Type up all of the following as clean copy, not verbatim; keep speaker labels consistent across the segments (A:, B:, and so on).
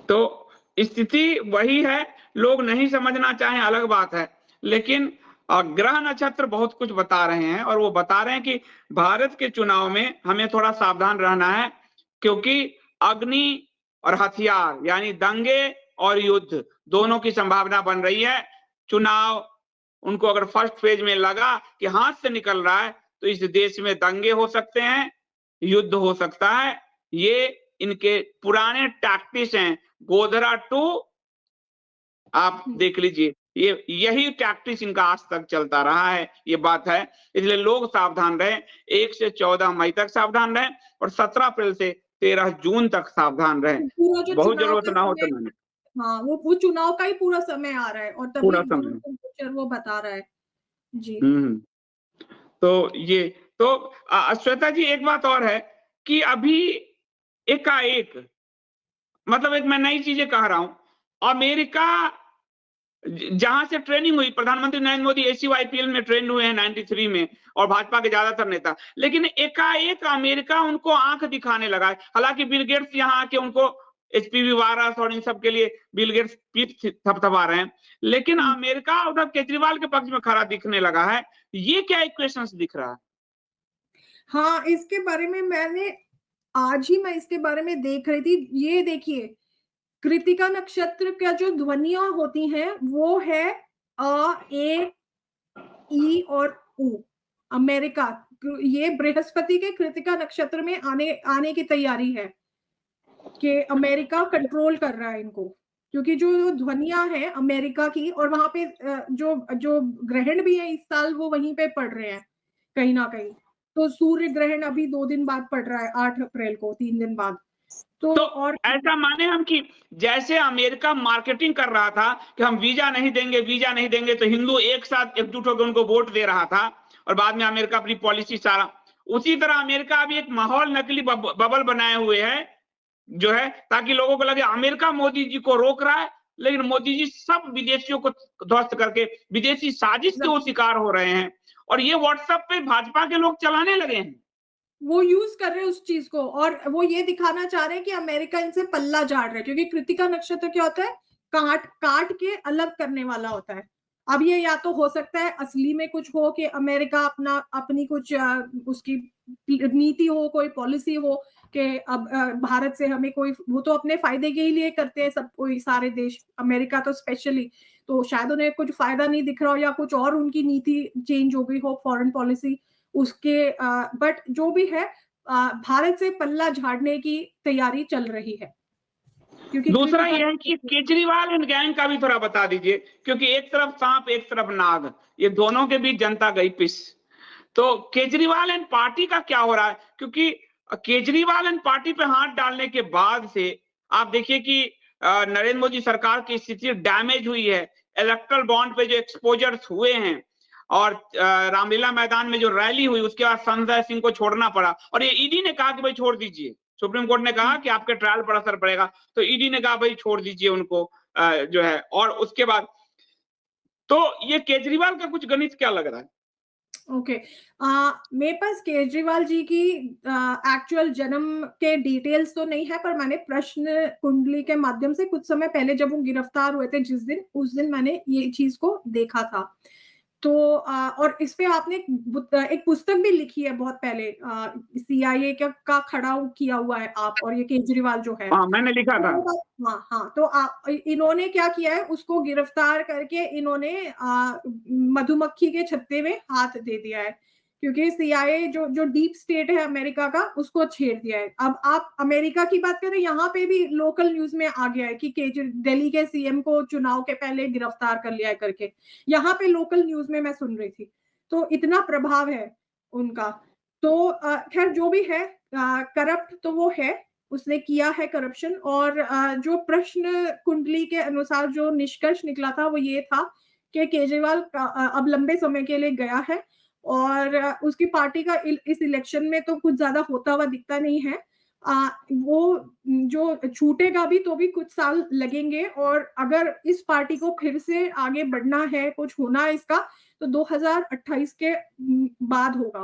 A: तो स्थिति वही है, लोग नहीं समझना चाहें अलग बात है, लेकिन ग्रह नक्षत्र बहुत कुछ बता रहे हैं और वो बता रहे हैं कि भारत के चुनाव में हमें थोड़ा सावधान रहना है, क्योंकि अग्नि और हथियार यानी दंगे और युद्ध दोनों की संभावना बन रही है। चुनाव उनको अगर फर्स्ट फेज में लगा कि हाथ से निकल रहा है, तो इस देश में दंगे हो सकते हैं, युद्ध हो सकता है। ये इनके पुराने टैक्टिक्स हैं, गोधरा 2 आप देख लीजिए, ये यही टैक्टिक्स इनका आज तक चलता रहा है, ये बात है। इसलिए लोग सावधान रहें, 1 से 14 मई तक सावधान रहें और 17 अप्रैल से 13 जून तक सावधान रहें।
B: पूरा जो
A: बहुत
B: चुनाव
A: ज़रूरत
B: का
A: ना हो तो
B: समय,
A: नहीं।
B: हाँ, वो चुनाव का ही पूरा समय आ रहा है और तभी
A: पूरा
B: दोनों
A: समय।
B: टेम्परेचर वो बता रहा है। जी।
A: हुँ। तो ये तो श्वेता जी एक बात और है कि अभी एकाएक मतलब एक मैं नई चीज़ें कह रहा हूँ, अमेरिका जहां से ट्रेनिंग हुई, प्रधानमंत्री नरेंद्र मोदी एसीआईपीएल में ट्रेंड हुए हैं 93 में और भाजपा के ज्यादातर नेता, लेकिन एकाएक अमेरिका उनको आंख दिखाने लगा है। हालांकि बिल गेट्स यहाँ आके उनको एचपीवी वायरस और इन सब के लिए बिल गेट्स पीठ थपथपा रहे हैं, लेकिन
B: हुँ।
A: अमेरिका उधर केजरीवाल के पक्ष में खड़ा दिखने लगा है। ये क्या इक्वेशंस दिख रहा है?
B: हाँ, इसके बारे में आज ही मैं इसके बारे में देख रही थी। ये देखिए, कृत्तिका नक्षत्र का जो ध्वनियाँ होती हैं, वो है ए, ई और उ। अमेरिका ये बृहस्पति के कृत्तिका नक्षत्र में आने आने की तैयारी है कि अमेरिका कंट्रोल कर रहा है इनको। क्योंकि जो ध्वनियाँ हैं अमेरिका की और वहाँ पे जो जो ग्रहण भी है इस साल वो वहीं पे पड़ रहे हैं, कहीं न कहीं। तो सूर्य ग्रहण अभी 2 दिन बाद पड़ रहा है, 8 अप्रैल को, 3 दिन बाद। तो
A: तो
B: और
A: ऐसा माने हम कि जैसे अमेरिका मार्केटिंग कर रहा था कि हम वीजा नहीं देंगे, वीजा नहीं देंगे, तो हिंदू एक साथ एकजुट होकर उनको वोट दे रहा था और बाद में अमेरिका अपनी पॉलिसी सारा उसी तरह अमेरिका अभी एक माहौल नकली बबल बनाए हुए है जो है, ताकि लोगों को लगे अमेरिका मोदी जी को रोक रहा है, लेकिन मोदी जी सब विदेशियों को ध्वस्त करके विदेशी साजिश के वो शिकार हो रहे हैं और ये व्हाट्सएप पे भाजपा के लोग चलाने लगे हैं।
B: वो यूज़ कर रहे हैं उस चीज़ को और वो ये दिखाना चाह रहे हैं कि अमेरिका इनसे पल्ला झाड़ रहा है क्योंकि कृत्तिका नक्षत्र क्या होता है? काट काट के अलग करने वाला होता है। अब ये या तो हो सकता है असली में कुछ हो कि अमेरिका अपनी कुछ उसकी नीति हो, कोई पॉलिसी हो कि अब भारत से हमें कोई वो तो अपने फ़ायदे के ही लिए करते हैं सब कोई सारे देश, अमेरिका तो स्पेशली। तो शायद उन्हें कुछ फ़ायदा नहीं दिख रहा हो या कुछ और उनकी नीति चेंज हो गई हो फॉरेन पॉलिसी उसके बट जो भी है भारत से पल्ला झाड़ने की तैयारी चल रही है। क्योंकि
A: दूसरा
B: कृतिका
A: ये है कि केजरीवाल एंड गैंग का भी थोड़ा बता दीजिए, क्योंकि एक तरफ सांप एक तरफ नाग, ये दोनों के बीच जनता गई पिस। तो केजरीवाल एंड पार्टी का क्या हो रहा है? क्योंकि केजरीवाल एंड पार्टी पे हाथ डालने के बाद से आप देखिए कि नरेंद्र मोदी सरकार की स्थिति डैमेज हुई है। इलेक्ट्रल बॉन्ड पे जो एक्सपोजर्स हुए हैं और रामलीला मैदान में जो रैली हुई उसके बाद संजय सिंह को छोड़ना पड़ा और ये ईडी ने कहा कि भाई छोड़ दीजिए। सुप्रीम कोर्ट ने कहा कि आपके ट्रायल पर असर पड़ेगा, तो ईडी ने कहा भाई छोड़ दीजिए उनको जो है और उसके बाद तो ये केजरीवाल का कुछ गणित क्या लग रहा है?
B: ओके मेरे पास केजरीवाल जी की एक्चुअल जन्म के डिटेल्स तो नहीं है पर मैंने प्रश्न कुंडली के माध्यम से कुछ समय पहले जब वो गिरफ्तार हुए थे जिस दिन उस दिन मैंने ये चीज को देखा था तो और इस पे आपने एक पुस्तक भी लिखी है बहुत पहले सीआईए का खड़ा किया हुआ है आप और ये केजरीवाल जो है
A: हाँ, मैंने लिखा था।
B: हाँ, हाँ, तो इन्होंने क्या किया है उसको गिरफ्तार करके इन्होंने मधुमक्खी के छत्ते में हाथ दे दिया है क्योंकि सीआईए जो डीप स्टेट है अमेरिका का उसको छेड़ दिया है। अब आप अमेरिका की बात करें यहाँ पे भी लोकल न्यूज़ में आ गया है कि दिल्ली के सीएम को चुनाव के पहले गिरफ्तार कर लिया है करके। यहाँ पे लोकल न्यूज़ में मैं सुन रही थी। तो इतना प्रभाव है उनका। तो खैर जो भी है करप्ट तो वो है उसने किया है करप्शन और जो प्रश्न कुंडली के अनुसार जो निष्कर्ष निकला था वो ये था कि केजरीवाल अब लंबे समय के लिए गया है और उसकी पार्टी का इस इलेक्शन में तो कुछ ज्यादा होता हुआ दिखता नहीं है वो जो छूटेगा भी तो भी कुछ साल लगेंगे और अगर इस पार्टी को फिर से आगे बढ़ना है कुछ होना है इसका तो 2028 के बाद होगा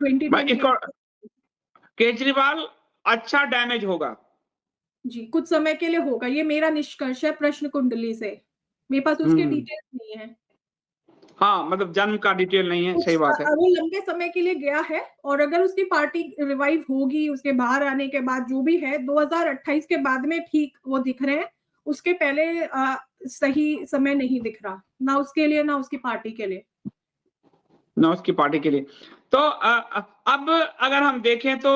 A: एक
B: 2028
A: और केजरीवाल अच्छा डैमेज होगा।
B: जी, कुछ समय के लिए होगा, ये मेरा निष्कर्ष है प्रश्न कुंडली से। मेरे पास उसके डिटेल्स नहीं है।
A: हाँ, मतलब जन्म का डिटेल नहीं है, सही बात है।
B: वो लंबे समय के लिए गया है और अगर उसकी पार्टी रिवाइव होगी, उसके बाहर आने के बाद जो भी है, 2028 के बाद में ठीक वो दिख रहे हैं। उसके पहले सही समय नहीं दिख रहा, ना उसके लिए, ना उसकी पार्टी के लिए।
A: ना उसकी पार्टी के लिए। तो अब अगर हम देखें तो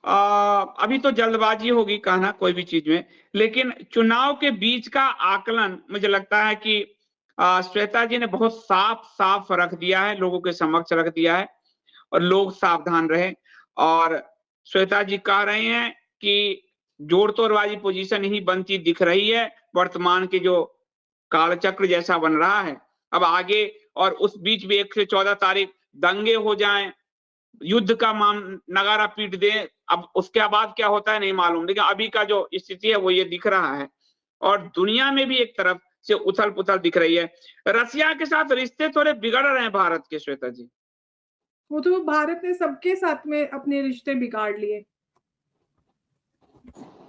A: अभी तो जल्दबाजी होगी कहना कोई भी चीज में, लेकिन चुनाव के बीच का आकलन मुझे लगता है कि श्वेता जी ने बहुत साफ-साफ रख दिया है, लोगों के समक्ष रख दिया है और लोग सावधान रहें। और श्वेता जी कह रहे हैं कि जोड़-तोड़ वाली पोजीशन ही बनती दिख रही है, वर्तमान के जो कालचक्र जैसा बन रहा है। अब आगे और उस बीच भी 1 से 14 तारीख दंगे हो जाएँ, युद्ध का नगारा पीट दें, अब उसके बाद क्या होता है नहीं मालूम, लेकिन अभी का जो स्थिति है वो ये दिख रहा है। और दुनिया में भी एक तरफ से उथल-पुथल दिख रही है। रसिया के साथ रिश्ते थोड़े बिगड़ रहे हैं भारत के, श्वेता जी।
B: वो तो भारत ने सबके साथ में अपने रिश्ते बिगाड़ लिए।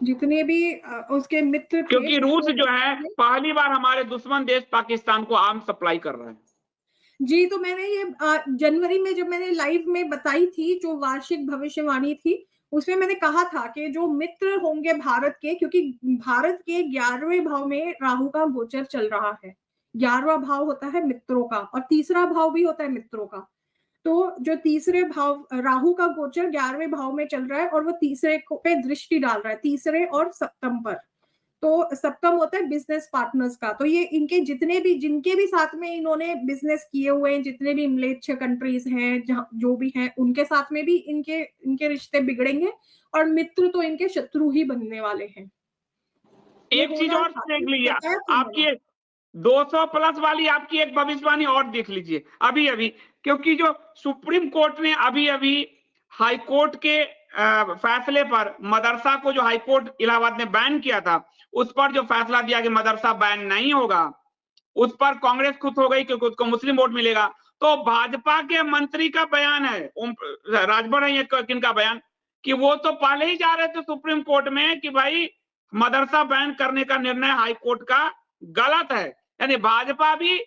B: जितने भी उसके मित्र थे
A: क्योंकि रूस जो है पहली बार हमारे दुश्मन देश पाकिस्तान को आर्म सप्लाई कर रहा है।
B: जी, तो मैंने ये जनवरी में जब मैंने लाइव में बताई थी, जो वार्षिक भविष्यवाणी थी, उसमें मैंने कहा था कि जो मित्र होंगे भारत के, क्योंकि भारत के 11वें भाव में राहु का गोचर चल रहा है। 11वां भाव होता है मित्रों का और तीसरा भाव भी होता है मित्रों का। तो जो तीसरे भाव राहु का गोचर 11वें भाव में चल रहा है और वो तीसरे पे दृष्टि डाल रहा है, तीसरे और सप्तम पर। तो सप्तम होता है बिजनेस पार्टनर्स का। तो ये इनके जिनके भी साथ में इन्होंने बिजनेस किए हुए हैं, जितने भी म्लेच्छ कंट्रीज हैं, जहाँ जो भी हैं, उनके साथ में भी इनके रिश्ते बिगड़ेंगे और मित्र तो इनके शत्रु ही बनने वाले हैं।
A: एक चीज और देख लीजिए, आपकी 200 प्लस वाली आपकी एक भविष्यवाणी और देख लीजिए अभी-अभी, क्योंकि जो सुप्रीम कोर्ट ने अभी-अभी हाई कोर्ट के फैसले पर मदरसा को जो हाई कोर्ट इलाहाबाद ने बैन किया था, उस पर जो फैसला दिया कि मदरसा बैन नहीं होगा, उस पर कांग्रेस खुश हो गई क्योंकि उसको मुस्लिम वोट मिलेगा। तो भाजपा के मंत्री का बयान है, राजभर है किनका बयान, कि वो तो पहले ही जा रहे थे सुप्रीम कोर्ट में कि भाई मदरसा बैन करने का निर्णय हाई कोर्ट का गलत है। यानी भाजपा भी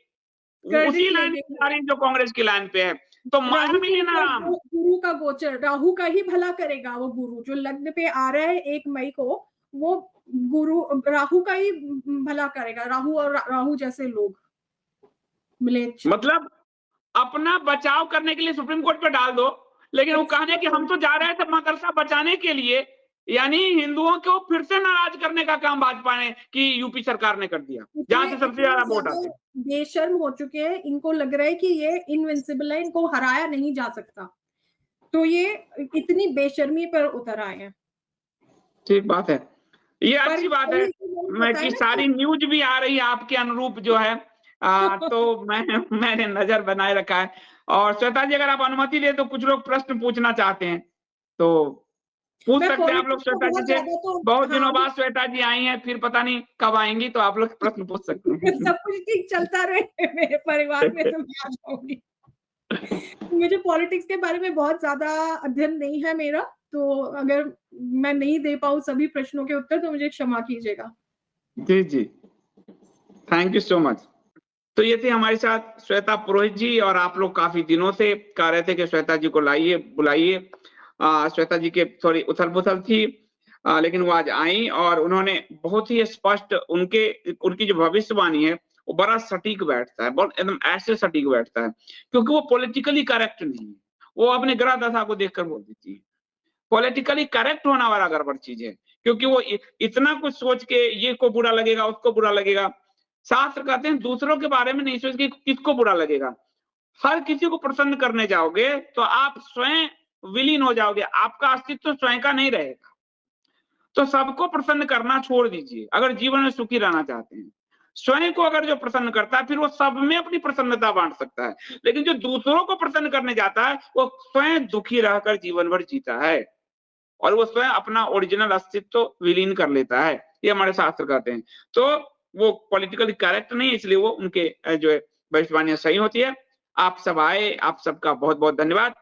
A: उसी लाइन पे जा रही जो कांग्रेस की लाइन पे है। तो माया मिलीना राम
B: गुरु का गोचर राहु का ही भला करेगा। वो गुरु जो लग्न पे आ रहा है 1 मई को, वो गुरु राहु का ही भला करेगा। राहु और राहु जैसे लोग मिलेच्छ,
A: मतलब अपना बचाव करने के लिए सुप्रीम कोर्ट पे डाल दो, लेकिन वो कहने कि हम तो जा रहे थे मदरसा बचाने के लिए, यानी हिंदुओं को फिर से नाराज करने का काम भाजपा ने कि यूपी सरकार ने कर दिया, जहां से सबसे ज्यादा वोट आते हैं।
B: बेशर्म हो चुके हैं। इनको लग रहा है कि ये इनविंसिबल है, इनको हराया नहीं जा सकता, तो ये इतनी बेशर्मी पर उतर आए हैं।
A: ठीक बात है, ये अच्छी बात है मैं कि सारी न्यूज भी आ रही है आपके अनुरूप जो है। तो मैंने नजर बनाए रखा है। और श्वेता जी अगर आप अनुमति दे तो कुछ लोग प्रश्न पूछना चाहते हैं तो पूछ सकते हैं आप लोग श्वेता जी से। बहुत दिनों बाद श्वेता जी आई हैं, फिर पता नहीं कब आएंगी, तो आप लोग प्रश्न पूछ सकते हैं।
B: सब कुछ ठीक चलता रहे मेरे परिवार में तो मैं आ जाऊंगी। मुझे पॉलिटिक्स के बारे में बहुत ज्यादा अध्ययन नहीं है मेरा, तो अगर मैं नहीं दे पाऊँ सभी प्रश्नों के उत्तर तो मुझे क्षमा कीजिएगा।
A: जी जी, थैंक यू सो मच। तो ये थे हमारे साथ श्वेता पुरोहित जी, और आप लोग काफी दिनों से कह रहे थे कि श्वेता जी को लाइए, बुलाइए। श्वेता जी के थोड़ी उथल-पुथल थी, लेकिन वो आज आई और उन्होंने बहुत ही स्पष्ट उनकी जो भविष्यवाणी है वो बड़ा सटीक बैठता है, बहुत एकदम ऐसे सटीक बैठता है, क्योंकि वो पॉलिटिकली करेक्ट नहीं है। वो अपने ग्रह दशा को देखकर बोल देती है। पॉलिटिकली करेक्ट होना वाला गड़बड़ चीज है, क्योंकि वो इतना कुछ सोच के ये को बुरा लगेगा, उसको बुरा लगेगा। शास्त्र कहते हैं दूसरों के बारे में नहीं सोच के किसको बुरा लगेगा। हर किसी को प्रसन्न करने जाओगे तो आप स्वयं विलीन हो जाओगे, आपका अस्तित्व स्वयं का नहीं रहेगा। तो सबको प्रसन्न करना छोड़ दीजिए अगर जीवन में सुखी रहना चाहते हैं। स्वयं को अगर जो प्रसन्न करता है फिर वो सब में अपनी प्रसन्नता बांट सकता है, लेकिन जो दूसरों को प्रसन्न करने जाता है वो स्वयं दुखी रहकर जीवन भर जीता है और वो स्वयं अपना ओरिजिनल अस्तित्व विलीन कर लेता है। ये हमारे शास्त्र कहते हैं। तो वो पॉलिटिकली करेक्ट नहीं, इसलिए वो उनके जो है भविष्यवाणियां सही होती है। आप सब आए, आप सबका बहुत बहुत धन्यवाद।